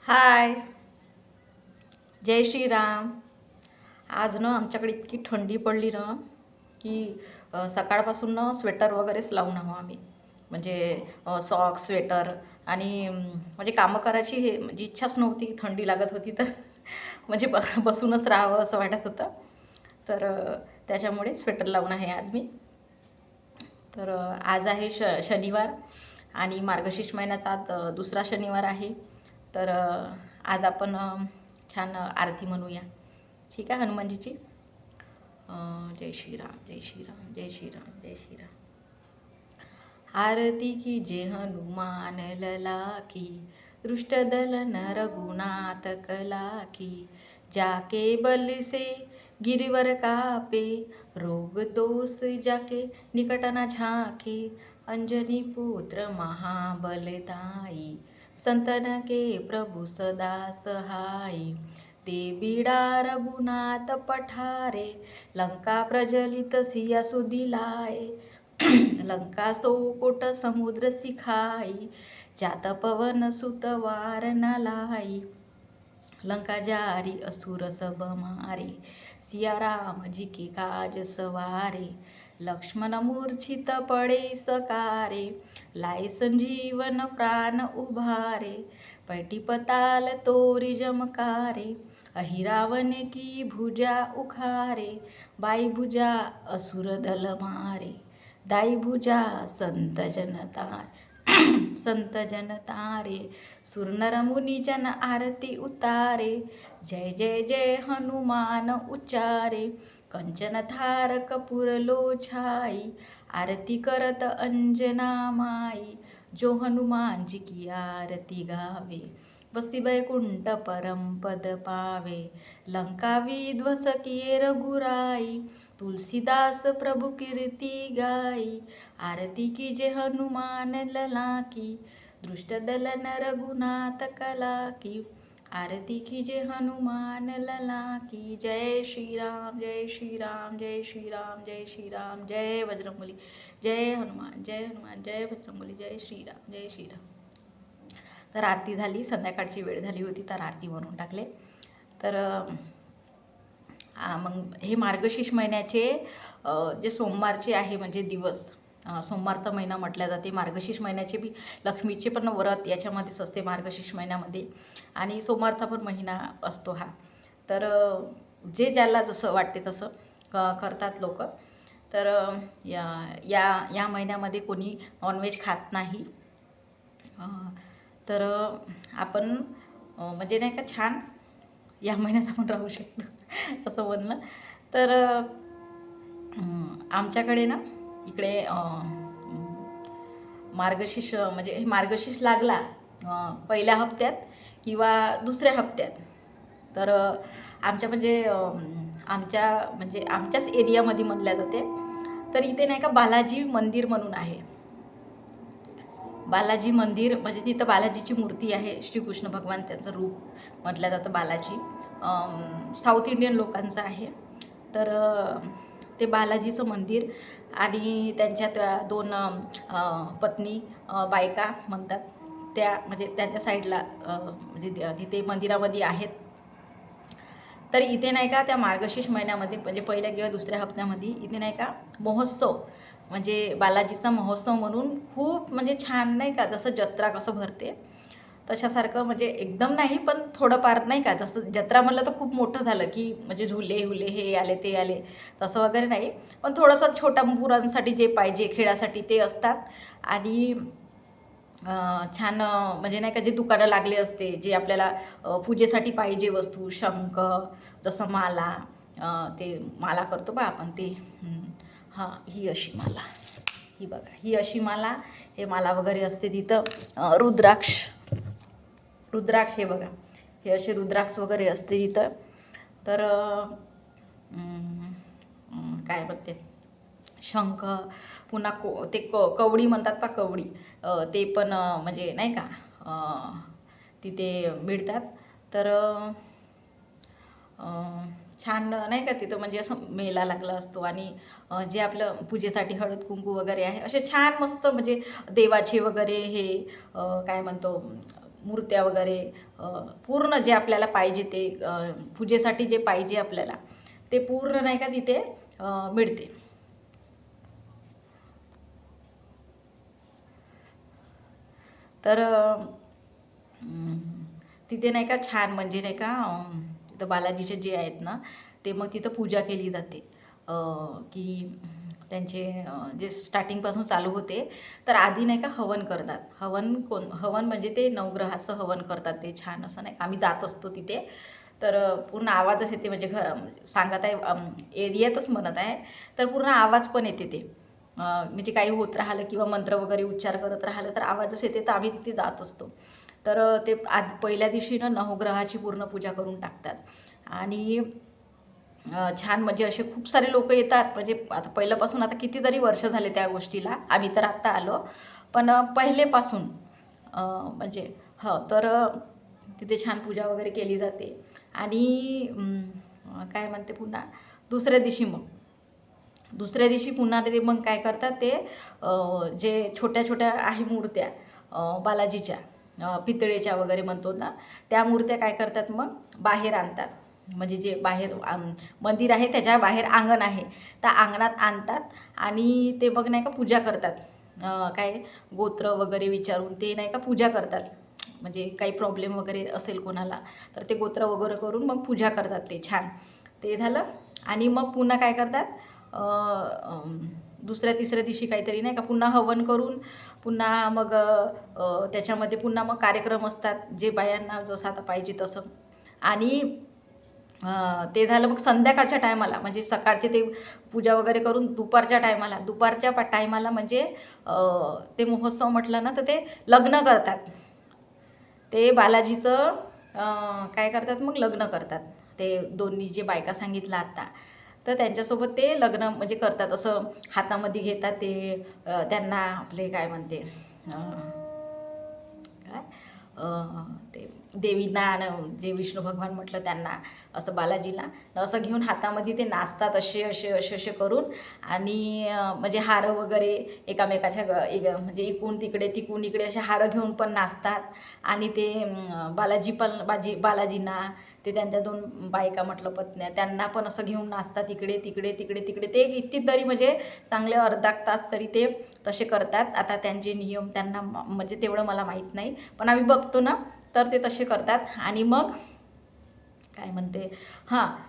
हाय, जय श्रीराम. आज ना आमच्याकडे इतकी थंडी पडली ना की सकाळपासून ना स्वेटर वगैरेच लावून आहो आम्ही. म्हणजे सॉक्स, स्वेटर आणि म्हणजे कामं करायची हे म्हणजे इच्छाच नव्हती. थंडी लागत होती तर म्हणजे बसूनच राहावं असं वाटत होतं. तर त्याच्यामुळे स्वेटर लावून आहे आज मी. तर आज आहे शनिवार आणि मार्गशीर्ष महिन्याचा आज दुसरा शनिवार आहे. तर आज आपण छान आरती म्हणूया. ठीक आहे हनुमानजीची. जय श्रीराम, जय श्रीराम, जय श्रीराम, जय श्रीराम. आरती की जय हनुमान लला की, दृष्ट दल नर गुणात कला की, जाके बल से गिरिवर कापे, रोग दोष जाके निकट न झाके, अंजनी पुत्र महाबलदाई, संतन के प्रभु सदा सहाई, ते बीडा रघुनाथ पठारे, लंका प्रज्वलित सिया सुदिलाए, लंका सोकोट समुद्र सिखाई, जात पवन सुत वार न लाई, लंका जारी असुर सब मारे, सिया राम जी के काज सवारे, लक्ष्मण मूर्छित पड़े सकारे, लाए संजीवन प्राण उभारे, पैटी पताल तोरी जमकारे, अहिरावन की भुजा उखारे, बाई भुजा असुर दल मारे, दाई भुजा संत जनतार संत जनतारे, सुरनर मुनी जन आरती उतारे, जय जय जय हनुमान उच्चारे, कंचन थार कपूर लोछाई, आरती करत अंजना माई, जो हनुमान जी की आरती गावे, बसी बैकुंठ परम पद पावे, लंका विध्वंस किए रघुराई, तुलसीदास प्रभु कीर्ति गाई, आरती कीजे हनुमान लला की, दृष्ट दल नर रघुनाथ कला की, आरती कीजे हनुमान लला की. जय श्रीराम, जय श्रीराम, जय श्रीराम, जय श्रीराम, जय बजरंगबली, जय हनुमान, जय हनुमान, जय बजरंगबली, जय श्रीराम, जय श्रीराम. तर आरती झाली. संध्याकाळची वेळ झाली होती तर आरती म्हणून टाकले. तर मग हे मार्गशीर्ष महिन्याचे जे सोमवारचे आहे म्हणजे दिवस, सोमवारचा महिना म्हटला जाते. मार्गशीर्ष महिन्याचे बी लक्ष्मीचे पण व्रत याच्यामध्येच असते मार्गशीर्ष महिन्यामध्ये, आणि सोमवारचा पण महिना असतो हा. तर जे ज्याला जसं वाटते तसं करतात लोक. तर या या या महिन्यामध्ये कोणी नॉनव्हेज खात नाही. तर आपण म्हणजे नाही का छान या महिन्यात आपण राहू शकतो असं म्हणलं. तर आमच्याकडे ना इकडे मार्गशीर्ष म्हणजे हे मार्गशीर्ष लागला पहिल्या हप्त्यात किंवा दुसऱ्या हप्त्यात. तर आमच्या म्हणजे आमच्याच एरियामध्ये म्हणल्या जाते. तर इथे नाही का बालाजी मंदिर म्हणून आहे. बालाजी मंदिर म्हणजे तिथं बालाजीची मूर्ती आहे. श्रीकृष्ण भगवान त्यांचं रूप म्हटलं जातं बालाजी. साऊथ इंडियन लोकांचं आहे. तर ते बालाजीचं मंदिर आणि त्यांच्या त्या दोन पत्नी बायका म्हणतात त्या म्हणजे त्यांच्या साईडला म्हणजे तिथे मंदिरामध्ये आहेत. तर इथे नाही का त्या मार्गशीर्ष महिन्यामध्ये म्हणजे पहिल्या किंवा दुसऱ्या हप्त्यामध्ये इथे नाही का महोत्सव म्हणजे बालाजीचा महोत्सव म्हणून खूप म्हणजे छान नाही का, जसं जत्रा कसं भरते तशासारखं म्हणजे एकदम नाही पण थोडंफार नाही का. जसं जत्रा म्हणलं तर खूप मोठं झालं की म्हणजे झुले हुले हे आले ते आले तसं वगैरे नाही, पण थोडंसं छोट्या मुलांसाठी जे पाहिजे खेळासाठी ते असतात. आणि छान म्हणजे नाही का जे दुकानं लागले असते जे आपल्याला पूजेसाठी पाहिजे वस्तू, शंख, जसं माला, ते माला करतो बा आपण ते, हां ही अशी माला, ही बघा ही अशी माला, हे माला वगैरे असते तिथं. रुद्राक्ष हे बघा हे असे रुद्राक्ष वगैरे असते तिथं. तर काय म्हणते शंख, पुन्हा ते कवडी म्हणतात पा कवडी, ते पण म्हणजे नाही का तिथे मिळतात. तर छान नाही का तिथं म्हणजे असं मेला लागला असतो. आणि जे आपलं पूजेसाठी हळद कुंकू वगैरे आहे असे छान मस्त म्हणजे देवाचे वगैरे हे काय म्हणतो मूर्त्या वगैरे पूर्ण जे आपल्याला पाहिजे ते पूजेसाठी जे पाहिजे आपल्याला ते पूर्ण नाही का तिथे मिळते. तर तिथे नाही का छान म्हणजे नाही का तिथं बालाजीचे जे आहेत ना ते मग तिथं पूजा केली जाते. की त्यांचे जे स्टार्टिंगपासून चालू होते तर आधी नाही का हवन करतात. हवन म्हणजे ते नवग्रहाचं हवन करतात. ते छान असं नाही आम्ही जात असतो तिथे. तर पूर्ण आवाजच येते म्हणजे सांगत आहे एरियातच म्हणत आहे तर पूर्ण आवाज पण येते ते. म्हणजे काही होत राहिलं किंवा मंत्र वगैरे उच्चार करत राहिलं तर आवाजच येते. तर आम्ही तिथे जात असतो. तर ते पहिल्या दिवशी नवग्रहाची पूर्ण पूजा करून टाकतात. आणि छान म्हणजे असे खूप सारे लोक येतात. म्हणजे आता पहिल्यापासून आता कितीतरी वर्ष झाले त्या गोष्टीला. आम्ही तर आत्ता आलो पण पहिलेपासून म्हणजे तर तिथे छान पूजा वगैरे केली जाते. आणि काय म्हणते पुन्हा दुसऱ्या दिवशी पुन्हा ते मग काय करतात ते जे छोट्या छोट्या आहे मूर्त्या बालाजीच्या पितळेच्या वगैरे म्हणतो ना त्या मूर्त्या काय करतात मग बाहेर आणतात. म्हणजे जे बाहेर मंदिर आहे त्याच्या बाहेर अंगण आहे त्या अंगणात आणतात आणि ते मग नाही का पूजा करतात. काय गोत्र वगैरे विचारून ते नाही का पूजा करतात. म्हणजे काही प्रॉब्लेम वगैरे असेल कोणाला तर ते गोत्र वगैरे करून मग पूजा करतात. ते छान ते झालं. आणि मग पुन्हा काय करतात दुसऱ्या तिसऱ्या दिवशी काहीतरी नाही का पुन्हा हवन करून पुन्हा मग त्याच्यामध्ये पुन्हा मग कार्यक्रम असतात जे बायांना जसं आता पाहिजे तसं. आणि ते झालं मग संध्याकाळच्या टायमाला म्हणजे सकाळचे ते पूजा वगैरे करून दुपारच्या टायमाला म्हणजे ते महोत्सव म्हटलं ना तर ते लग्न करतात. ते बालाजीचं काय करतात मग लग्न करतात. ते दोन्ही जे बायका सांगितलं आत्ता तर त्यांच्यासोबत ते लग्न म्हणजे करतात. असं हातामध्ये घेतात ते त्यांना आपले काय म्हणते काय ते देवींना जे विष्णू भगवान म्हटलं त्यांना असं बालाजीला असं घेऊन हातामध्ये ते नाचतात असे करून. आणि म्हणजे हारं वगैरे एकामेकाच्या म्हणजे इकडून इकडे असे हारं घेऊन पण नाचतात. आणि ते बालाजींना ते त्यांच्या दोन बायका म्हटलं पत्न्या त्यांना पण असं घेऊन नाचतात इकडे तिकडे ते कितीतरी म्हणजे चांगले अर्धा तास तरी ते तसे करतात. आता त्यांचे नियम त्यांना म्हणजे तेवढं मला माहीत नाही पण आम्ही बघतो ना तर ते तसे करतात. आणि मग काय म्हणते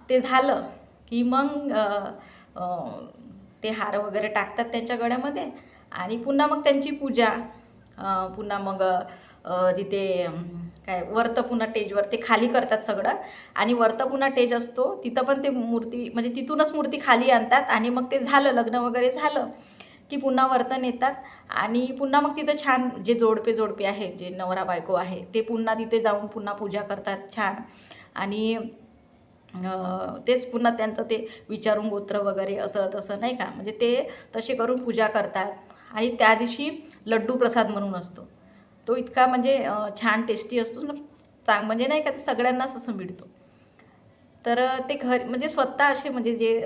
ते झालं की मग ते हार वगैरे टाकतात त्यांच्या गळ्यामध्ये. आणि पुन्हा मग त्यांची पूजा पुन्हा मग तिथे काय वरतं पुन्हा टेजवर ते खाली करतात सगळं. आणि वरतं पुन्हा टेज असतो तिथं पण ते मूर्ती म्हणजे तिथूनच मूर्ती खाली आणतात. आणि मग ते झालं लग्न वगैरे झालं की पुन्हा वरतं नेतात. आणि पुन्हा मग तिथं छान जे जोडपे आहे जे नवरा बायको आहे ते पुन्हा तिथे जाऊन पुन्हा पूजा करतात छान. आणि तेच पुन्हा त्यांचं ते विचारून गोत्र वगैरे असं तसं नाही का म्हणजे ते तसे करून पूजा करतात. आणि त्या दिवशी लड्डू प्रसाद म्हणून असतो तो इतका म्हणजे छान टेस्टी असतो ना म्हणजे नाही का ते सगळ्यांनाच असं मिळतो. तर ते म्हणजे स्वतः असे म्हणजे जे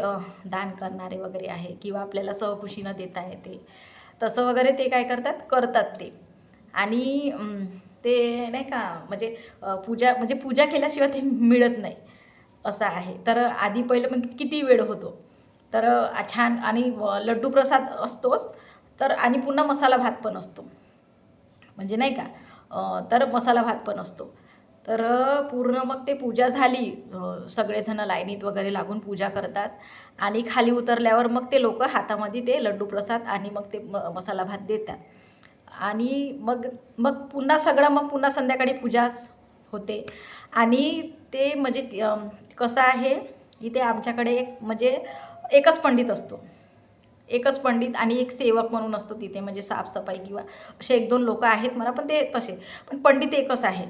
दान करणारे वगैरे आहे किंवा आपल्याला सहकुशीनं देता येते तसं वगैरे ते काय करतात ते. आणि ते नाही का म्हणजे पूजा केल्याशिवाय ते मिळत नाही असं आहे. तर आधी पहिलं मग किती वेळ होतो तर छान. आणि लड्डू प्रसाद असतोच तर आणि पुन्हा मसाला भात पण असतो म्हणजे नाही का तर मसाला भात पण असतो. तर पूर्ण मग ते पूजा झाली सगळेजण लाईनीत वगैरे लागून पूजा करतात. आणि खाली उतरल्यावर मग ते लोक हातामध्ये ते लड्डू प्रसाद आणि मग ते मसाला भात देतात. आणि मग पुन्हा संध्याकाळी पूजाच होते. आणि ते म्हणजे कसं आहे इथे आमच्याकडे म्हणजे एकच पंडित आणि एक सेवक म्हणून असतो तिथे म्हणजे साफसफाई किंवा असे 1-2 लोक आहेत मला पण ते तसे पण पंडित एकच आहे.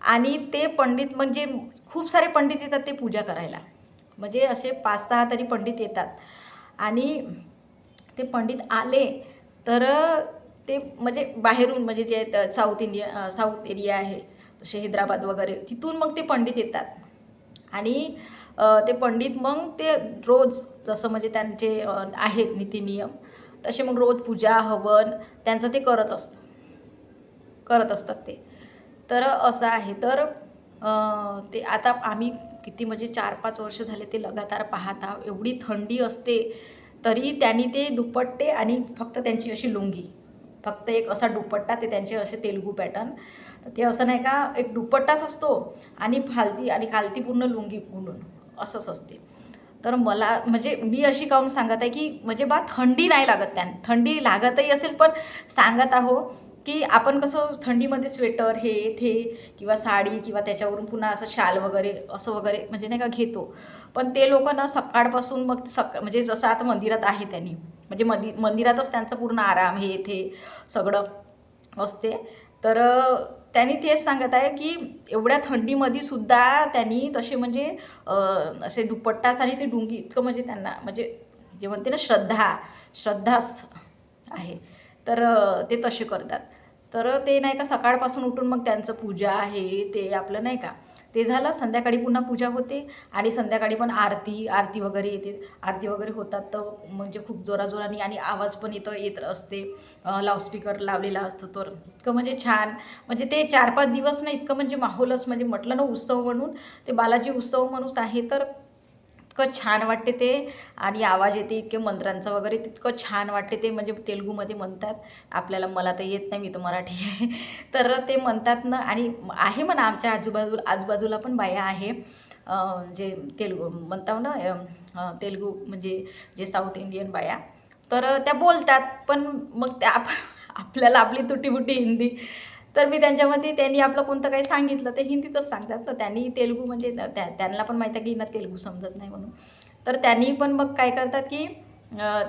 आणि ते पंडित म्हणजे खूप सारे पंडित येतात ते पूजा करायला म्हणजे असे 5-6 तरी पंडित येतात. आणि ते पंडित आले तर ते म्हणजे बाहेरून म्हणजे जे साऊथ एरिया आहे जसे हैदराबाद वगैरे तिथून मग ते पंडित येतात. आणि ते पंडित मग ते रोज जसं म्हणजे त्यांचे आहेत नीतिनियम तसे मग रोज पूजा हवन त्यांचं ते करत असतात ते. तर असं आहे. तर ते आता आम्ही किती म्हणजे 4-5 वर्ष झाले ते लगातार पाहत आहोत. एवढी थंडी असते तरी त्यांनी ते दुपट्टे आणि फक्त त्यांची अशी लुंगी, फक्त एक असा दुपट्टा, ते त्यांचे असे तेलुगू पॅटर्न. तर ते असं नाही का, एक दुपट्टाच असतो आणि खालती पूर्ण लुंगी गुंडून असंच असते. तर मला म्हणजे मी अशी काहून सांगत आहे की म्हणजे थंडी नाही लागत, थंडी लागतही असेल पण सांगत आहो की आपण कसं थंडीमध्ये स्वेटर हे ते किंवा साडी किंवा त्याच्यावरून पुन्हा असं शाल वगैरे असं वगैरे म्हणजे नाही का घेतो. पण ते लोकं ना सकाळपासून मग म्हणजे जसं आता मंदिरात आहे त्यांनी, म्हणजे मंदिरातच त्यांचं पूर्ण आराम हे ते सगळं असते. तर त्यांनी तेच सांगत आहे की एवढ्या थंडीमध्ये सुद्धा त्यांनी तसे म्हणजे असे दुपट्टाच आणि ते डुंगी इतकं म्हणजे त्यांना म्हणजे जे म्हणते ना श्रद्धाच आहे. तर ते तसे करतात. तर ते नाही का सकाळपासून उठून मग त्यांचं पूजा आहे ते आपलं नाही का, ते झालं. संध्याकाळी पुन्हा पूजा होते आणि संध्याकाळी पण आरती वगैरे येते. आरती वगैरे होतात तर म्हणजे खूप जोराजोराने आणि आवाज पण येत असते. लाऊडस्पीकर लावलेला असतो. तर इतकं म्हणजे छान, म्हणजे ते 4-5 दिवस ना इतकं म्हणजे माहोलच, म्हणजे म्हटलं ना उत्सव म्हणून, ते बालाजी उत्सव म्हणून आहे. तर इतकं छान वाटते ते आणि आवाज येते इतके मंत्रांचा वगैरे, तितकं छान वाटते ते. म्हणजे तेलुगूमध्ये म्हणतात आपल्याला, मला तर येत नाही, मी तर मराठी आहे. तर ते म्हणतात ना, आणि आहे म्हणा आमच्या आजूबाजूला पण बाया आहे जे तेलुगू म्हणताव ना, तेलुगू म्हणजे जे साऊथ इंडियन बाया, तर त्या बोलतात. पण मग त्या आपल्याला आपली तुटीबुटी हिंदी, तर मी त्यांच्यामध्ये त्यांनी आपलं कोणतं काही सांगितलं ते हिंदीतच सांगतात. तर त्यांनी तेलुगू म्हणजे त्यांना पण माहीत आहे की ना तेलुगू समजत नाही म्हणून. तर त्यांनी पण मग काय करतात की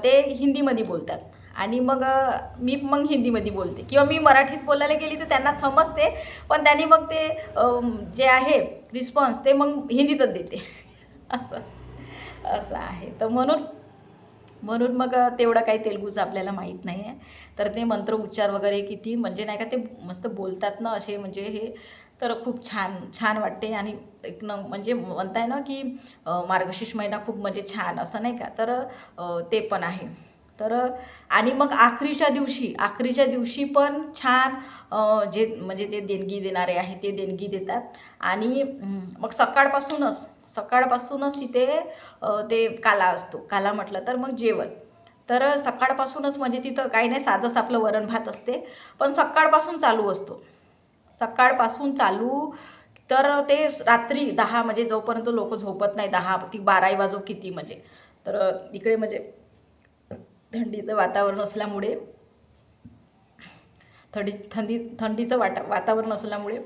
ते हिंदीमध्ये बोलतात आणि मग मी मग हिंदीमध्ये बोलते किंवा मी मराठीत बोलायला गेली तर त्यांना समजते. पण त्यांनी मग ते जे आहे रिस्पॉन्स ते मग हिंदीतच देते. असं असं आहे. तर म्हणून मग तेवढं काही तेलुगूचं आपल्याला माहीत नाही आहे. तर ते मंत्र उच्चार वगैरे किती म्हणजे नाही का ते मस्त बोलतात ना असे, म्हणजे हे तर खूप छान छान वाटते. आणि एक म्हणजे म्हणताय ना की मार्गशीर्ष महिना खूप म्हणजे छान असं नाही का. तर ते पण आहे. तर आणि मग आखरीच्या दिवशी पण छान जे म्हणजे ते देणगी देणारे आहे ते देणगी देतात. आणि मग सकाळपासूनच तिथे ते काला असतो. काला म्हटलं तर मग जेवण. तर सकाळपासूनच म्हणजे तिथं काही नाही, साधंच आपलं वरण भात असते. पण सकाळपासून चालू असतो. सकाळपासून चालू तर ते रात्री 10 म्हणजे जोपर्यंत लोक झोपत नाही, 10 ती 12 वाजो किती म्हणजे. तर इकडे म्हणजे थंडीचं वातावरण असल्यामुळे थंडीचं वातावरण असल्यामुळे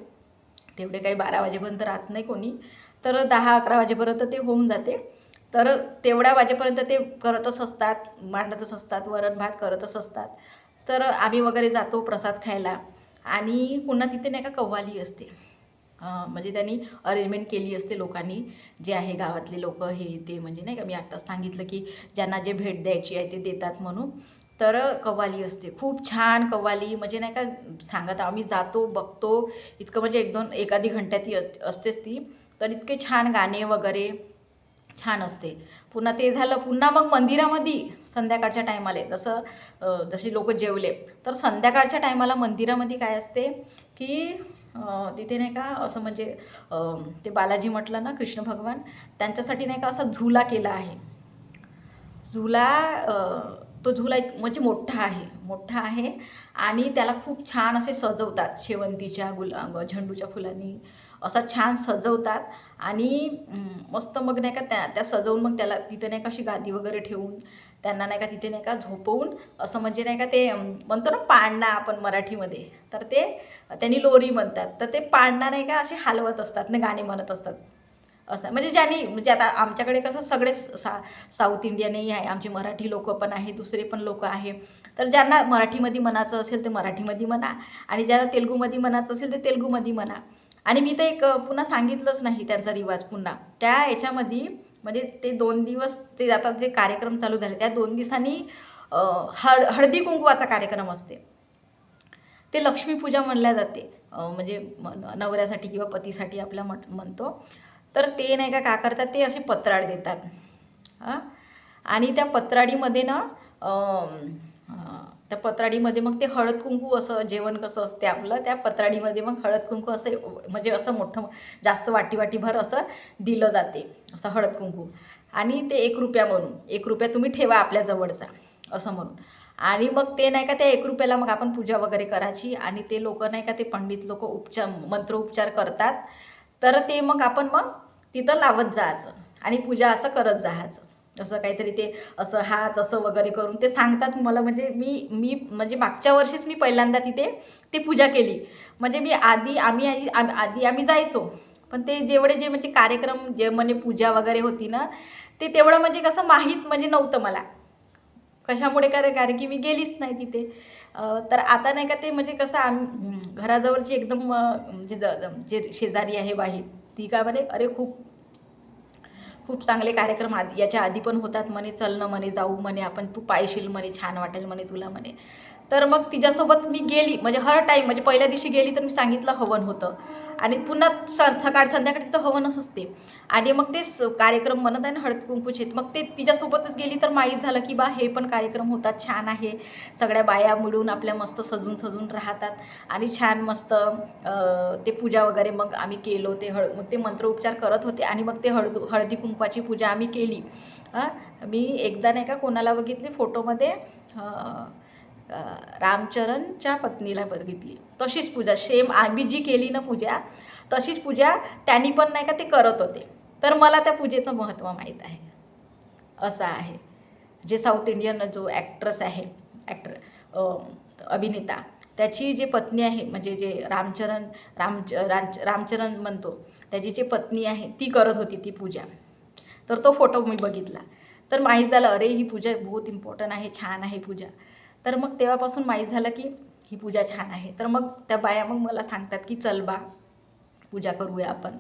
तेवढे काही 12 वाजेपर्यंत राहत नाही कोणी. तर 10-11 वाजेपर्यंत ते होऊन जाते. तर तेवढ्या वाजेपर्यंत ते करतच असतात, मांडतच असतात, वरण भात करतच असतात. तर आम्ही वगैरे जातो प्रसाद खायला. आणि पुन्हा तिथे नाही का कव्वाली असते. म्हणजे त्यांनी अरेंजमेंट केली असते लोकांनी, जे आहे गावातले लोक हे ते, म्हणजे नाही का मी आत्ताच सांगितलं की ज्यांना जे भेट द्यायची आहे ते देतात म्हणून. तर कव्वाली असते, खूप छान कव्वाली, म्हणजे नाही का सांगत आम्ही जातो बघतो. इतकं म्हणजे एखादी घंट्यात ती असतेच ती. तर इतके छान गाणे वगैरे छान असते. पुन्हा ते झालं, पुन्हा मग मंदिरामध्ये संध्याकाळच्या टायमाला जसे लोक जेवले तर संध्याकाळच्या टायमाला मंदिरामध्ये काय असते की तिथे नाही का असं म्हणजे ते बालाजी म्हटलं ना कृष्ण भगवान, त्यांच्यासाठी नाही का असा झुला केला आहे. तो झुला म्हणजे मोठा आहे आणि त्याला खूप छान असे सजवतात, शेवंतीच्या झेंडूच्या फुलांनी असा छान सजवतात. आणि मस्त मग नाही का त्या सजवून मग त्याला तिथे नाही का अशी गादी वगैरे ठेवून त्यांना नाही का तिथे नाही का झोपवून असं, म्हणजे नाही का ते म्हणतो ना पाळणा आपण मराठीमध्ये, तर ते त्यांनी लोरी म्हणतात. तर ते पाळणा नाही का असे हलवत असतात ना, गाणे म्हणत असतात. असं म्हणजे म्हणजे आता आमच्याकडे कसं सगळे साऊथ इंडियनही आहे, आमचे मराठी लोक पण आहे, दुसरे पण लोक आहे. तर ज्यांना मराठीमध्ये म्हणायचं असेल ते मराठीमध्ये म्हणा आणि ज्यांना तेलुगूमध्ये म्हणायचं असेल ते तेलुगूमध्ये म्हणा. आणि मी तर एक पुन्हा सांगितलंच नाही त्यांचा रिवाज पुन्हा त्या याच्यामध्ये, म्हणजे ते 2 दिवस ते आता जे कार्यक्रम चालू झाले त्या 2 दिवसांनी हळदी कुंकवाचा कार्यक्रम असते. ते लक्ष्मीपूजा म्हणल्या जाते, म्हणजे नवऱ्यासाठी किंवा पतीसाठी आपल्या म्हणतो. तर ते नाही का करतात, ते असे पत्राड देतात. आणि त्या पत्राडीमध्ये ना त्या पत्राडीमध्ये मग ते हळद कुंकू असं जेवण कसं असते आपलं, त्या पत्राडीमध्ये मग हळद कुंकू असं म्हणजे असं मोठं जास्त वाटीभर असं दिलं जाते, असं हळद कुंकू. आणि ते 1 रुपया म्हणून, 1 रुपया तुम्ही ठेवा आपल्या जवळचा असं म्हणून. आणि मग ते नाही का त्या 1 रुपयाला मग आपण पूजा वगैरे करायची. आणि ते लोक नाही का ते पंडित लोक मंत्रोपचार करतात. तर ते मग आपण मग तिथं लावत जायचं आणि पूजा असं करत जायचं. असं काहीतरी ते असं हात असं वगैरे करून ते सांगतात मला. म्हणजे मी म्हणजे मागच्या वर्षीच मी पहिल्यांदा तिथे ती पूजा केली. म्हणजे मी आधी आम्ही जायचो, पण ते जे म्हणजे कार्यक्रम जे म्हणजे पूजा वगैरे होती ना, ते तेवढं म्हणजे कसं माहीत म्हणजे नव्हतं मला. कशामुळे कारण की मी गेलीच नाही तिथे. तर आता नाही का ते म्हणजे कसं घराजवळची एकदम म्हणजे जे शेजारी आहे बाई, ती काय म्हणे, अरे खूप खूप चांगले कार्यक्रम याच्या आधी पण होतात म्हणे, चल ना म्हणे, जाऊ म्हणे आपण, तू पाहशील म्हणे, छान वाटेल म्हणे तुला म्हणे. तर मग तिच्यासोबत मी गेली. म्हणजे हर टाईम म्हणजे पहिल्या दिवशी गेली तर मी सांगितलं हवन होतं. आणि पुन्हा सकाळ संध्याकाळी तिथं हवनच असते. आणि मग ते कार्यक्रम म्हणत आहे ना हळद कुंकूचे, मग ते तिच्यासोबतच गेली तर माहीत झालं की बा हे पण कार्यक्रम होतात, छान आहे. सगळ्या बाया मिळून आपल्या मस्त सजून सजून राहतात आणि छान मस्त ते पूजा वगैरे मग आम्ही केलो. ते मग ते मंत्रोपचार करत होते आणि मग ते हळदी कुंकवाची पूजा आम्ही केली. मी एकदा नाही का कोणाला बघितली फोटोमध्ये, रामचरणच्या पत्नीला बघितली. तशीच पूजा सेम आम्ही जी केली ना पूजा, तशीच पूजा त्यांनी पण नाही का ते करत होते. तर मला त्या पूजेचं महत्त्व माहीत आहे. असं आहे. जे साऊथ इंडियन जो ॲक्ट्रेस आहे, अभिनेता, त्याची जी पत्नी आहे, म्हणजे जे रामचरण म्हणतो, त्याची जी पत्नी आहे ती करत होती ती पूजा. तर तो फोटो मी बघितला. तर माहीत झालं, अरे ही पूजा बहुत इम्पॉर्टंट आहे, छान आहे पूजा. तर मग तेव्हापासून माहीत झालं की ही पूजा छान आहे. तर मग त्या बाया मग मला सांगतात की चल बा पूजा करूया आपण.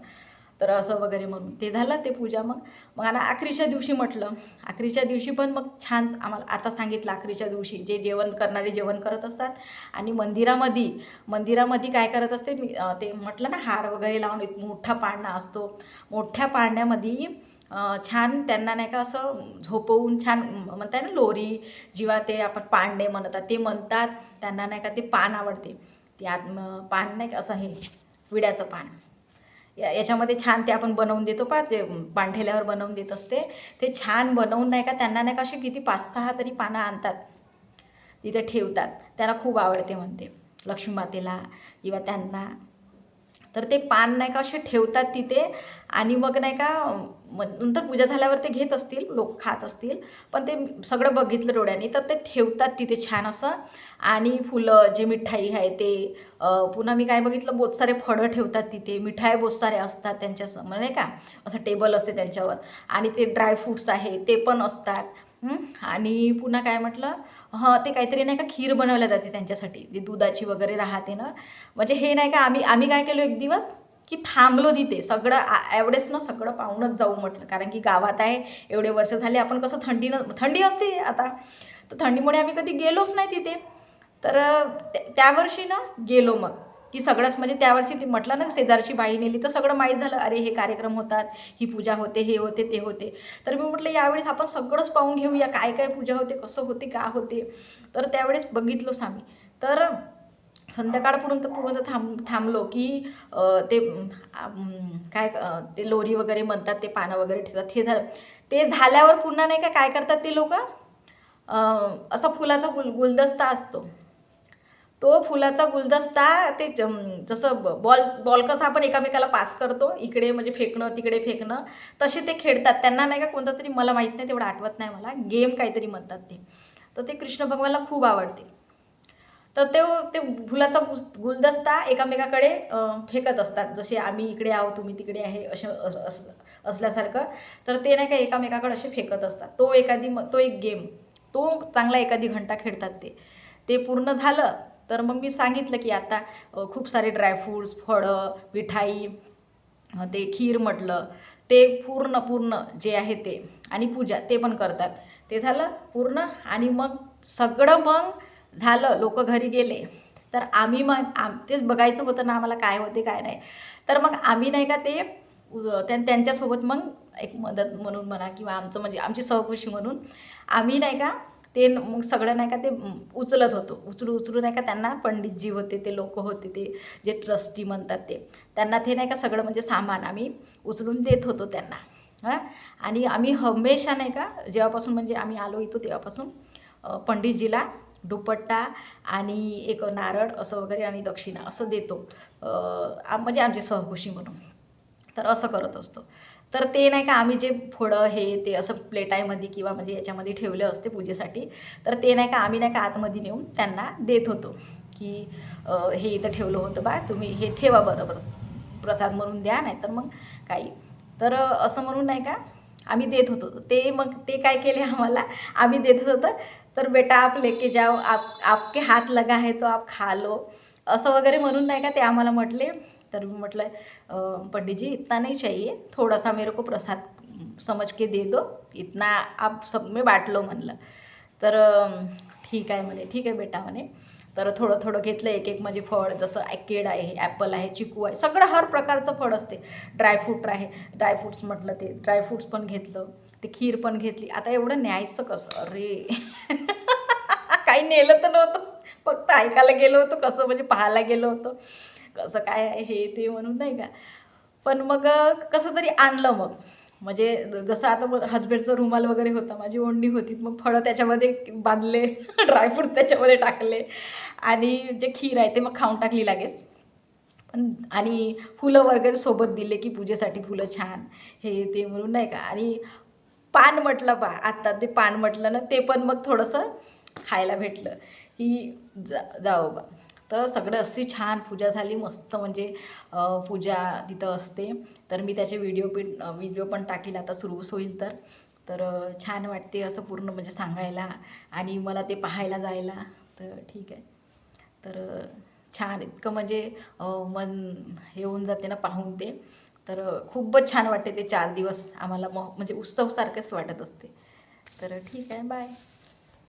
तर असं वगैरे म्हणून ते झालं ते पूजा. मग मग आता अखेरच्या दिवशी म्हटलं, अखेरच्या दिवशी पण मग छान आम्हाला आता सांगितलं, अखेरच्या दिवशी जे जेवण करणारे जेवण करत असतात. आणि मंदिरामध्ये काय करत असते मी, ते म्हटलं ना हार वगैरे लावून एक मोठा पाळणा असतो. मोठ्या पाळण्यामध्ये छान त्यांना नाही का असं झोपवून छान म्हणताय ना लोरी, जेव्हा ते आपण पांडे म्हणतात ते म्हणतात. त्यांना नाही का ते पान आवडते, ते पान नाही का असं हे विड्याचं पान, याच्यामध्ये छान ते आपण बनवून देतो पा, ते पांढेल्यावर बनवून देत असते. ते छान बनवून नाही का त्यांना नाही का असे किती 5-6 तरी पानं आणतात, तिथे ठेवतात. त्यांना खूप आवडते म्हणते लक्ष्मी मातेला किंवा त्यांना. तर ते पान नाही का असे ठेवतात तिथे. आणि मग नाही का नंतर पूजा झाल्यावर ते घेत असतील लोक, खात असतील. पण ते सगळं बघितलं डोळ्यांनी, तर ते ठेवतात तिथे छान असं. आणि फुलं जे मिठाई आहे ते, पुन्हा मी काय बघितलं, बहुत सारे फळं ठेवतात तिथे, मिठाई बहुत सारे असतात त्यांच्या नाही का, असं टेबल असते त्यांच्यावर. आणि ते ड्रायफ्रूट्स आहे ते पण असतात. आणि पुन्हा काय म्हटलं, ते काहीतरी नाही का खीर बनवल्या जाते त्यांच्यासाठी, जी दुधाची वगैरे राहते ना. म्हणजे हे नाही का आम्ही काय केलं एक दिवस की थांबलो तिथे सगळं एवढेच ना सगळं पाहूनच जाऊ म्हटलं. कारण की गावात आहे, एवढे वर्ष झाले आपण कसं थंडी असते आता, तर थंडीमुळे आम्ही कधी गेलोच नाही तिथे. तर त्या वर्षी ना गेलो मग, की सगळंच म्हणजे त्यावर्षी ती म्हटलं ना शेजारची बाई नेली, तर सगळं माहीत झालं, अरे हे कार्यक्रम होतात, ही पूजा होते, हे होते ते होते. तर मी म्हटलं यावेळेस आपण सगळंच पाहून घेऊया, काय काय पूजा होते, कसं होते, का होते. तर त्यावेळेस बघितलोच आम्ही. तर संध्याकाळपर्यंत थांबलो की ते काय ते लोरी वगैरे म्हणतात, ते पानं वगैरे ठेवतात. हे झालं, ते झाल्यावर पुन्हा नाही का काय करतात ते लोक, असा फुलाचा गुलदस्ता असतो. तो फुलाचा गुलदस्ता ते जसं बॉल कसं आपण एकामेकाला पास करतो, इकडे म्हणजे फेकणं तिकडे फेकणं, तसे ते खेळतात. त्यांना नाही का कोणता तरी, मला माहीत नाही, तेवढं आठवत नाही मला, गेम काहीतरी म्हणतात ते. तर ते कृष्ण भगवानला खूप आवडते. तर ते फुलाचा गुलदस्ता एकामेकाकडे फेकत असतात, जसे आम्ही इकडे आहो तुम्ही तिकडे आहे असल्यासारखं. तर ते नाही का एकामेकाकडे असे फेकत असतात. तो एक गेम, तो चांगला एखादी घंटा खेळतात ते. ते पूर्ण झालं तर मग मी सांगितलं की आता खूप सारे ड्रायफ्रूट्स, फळं, मिठाई, ते खीर म्हटलं, ते पूर्ण जे आहे ते, आणि पूजा ते पण करतात. ते झालं पूर्ण. आणि मग सगळं मग झालं, लोक घरी गेले. तर आम्ही मग तेच बघायचं होतं ना आम्हाला, काय होते काय नाही. तर मग आम्ही नाही का ते त्यांच्यासोबत मग एक मदत म्हणून म्हणा, किंवा आमचं म्हणजे आमची सहकुशी म्हणून आम्ही नाही का ते मग सगळं नाही का ते उचलत होतो, उचलू नाही का, त्यांना पंडितजी होते, ते लोक होते, ते जे ट्रस्टी म्हणतात ते, त्यांना ते नाही का सगळं म्हणजे सामान आम्ही उचलून देत होतो त्यांना. हां, आणि आम्ही हमेशा नाही का जेव्हापासून म्हणजे आम्ही आलो इथं तेव्हापासून पंडितजीला दुपट्टा आणि एक नारळ असं वगैरे आणि दक्षिणा असं देतो, म्हणजे आमची सहकुशी म्हणून. तर असं करत असतो. तर ते नाही का आम्ही जे फळं हे ते असं प्लेटाईमध्ये किंवा म्हणजे याच्यामध्ये ठेवले असते पूजेसाठी, तर ते नाही का आम्ही नाही का आतमध्ये नेऊन त्यांना देत होतो, की हे इथं ठेवलं होतं बा, तुम्ही हे ठेवा बरोबर, प्रसाद म्हणून द्या, नाही तर मग काही. तर असं म्हणून नाही का आम्ही देत होतो. ते मग ते काय केले आम्हाला, आम्ही देत होतं तर बेटा आप लेके जाओ, आपके हात लगा है तो आप खा लो, असं वगैरे म्हणून नाही का ते आम्हाला म्हटले. तर मी म्हटलं पंडित जी इतना नहीं चाहिए, थोड़ा सा मेरे को प्रसाद समझ के दे दो, इतना आप सब में बांट लो म्हणलं. तर ठीक आहे म्हणे, ठीक आहे बेटा म्हणे. तर थोडं थोडं घेतलं, एक एक म्हणजे फळ, जसं केळ आहे, ॲपल आहे, चिकू आहे, सगळं हर प्रकारचं फळ असते. ड्रायफ्रूट आहे, ड्रायफ्रूट्स म्हटलं ते ड्रायफ्रूट्स पण घेतलं, ते खीर पण घेतली. आता एवढं न्यायचं कसं, अरे काही नेलं तर नव्हतं, फक्त ऐकायला गेलो होतो, कसं म्हणजे पाहायला गेलो होतो कसं काय आहे हे ते म्हणून नाही का. पण मग कसं तरी आणलं मग, म्हणजे जसं आता मग हसबंडचा रुमाल वगैरे होता, माझी ओढणी होती, मग फळं त्याच्यामध्ये बांधले ड्रायफ्रूट त्याच्यामध्ये टाकले आणि जे खीर आहे ते मग खाऊन टाकली लागेच. पण आणि फुलं वगैरे सोबत दिले, की पूजेसाठी फुलं छान हे ते म्हणून नाही का. आणि पान म्हटलं पहा, आत्ता ते पान म्हटलं ना, ते पण मग थोडंसं खायला भेटलं, की जाओ बा. तर सगळं अशी छान पूजा झाली, मस्त म्हणजे पूजा तिथं असते. तर मी त्याचे व्हिडिओ पण टाकील आता सुरू होईल तर. तर छान वाटते असं पूर्ण म्हणजे सांगायला आणि मला ते पाहायला जायला. तर ठीक आहे. तर छान इतकं म्हणजे मन हे होऊन जाते ना पाहून ते. तर खूपच छान वाटते ते 4 दिवस आम्हाला, म्हणजे उत्सवसारखेच वाटत असते. तर ठीक आहे, बाय.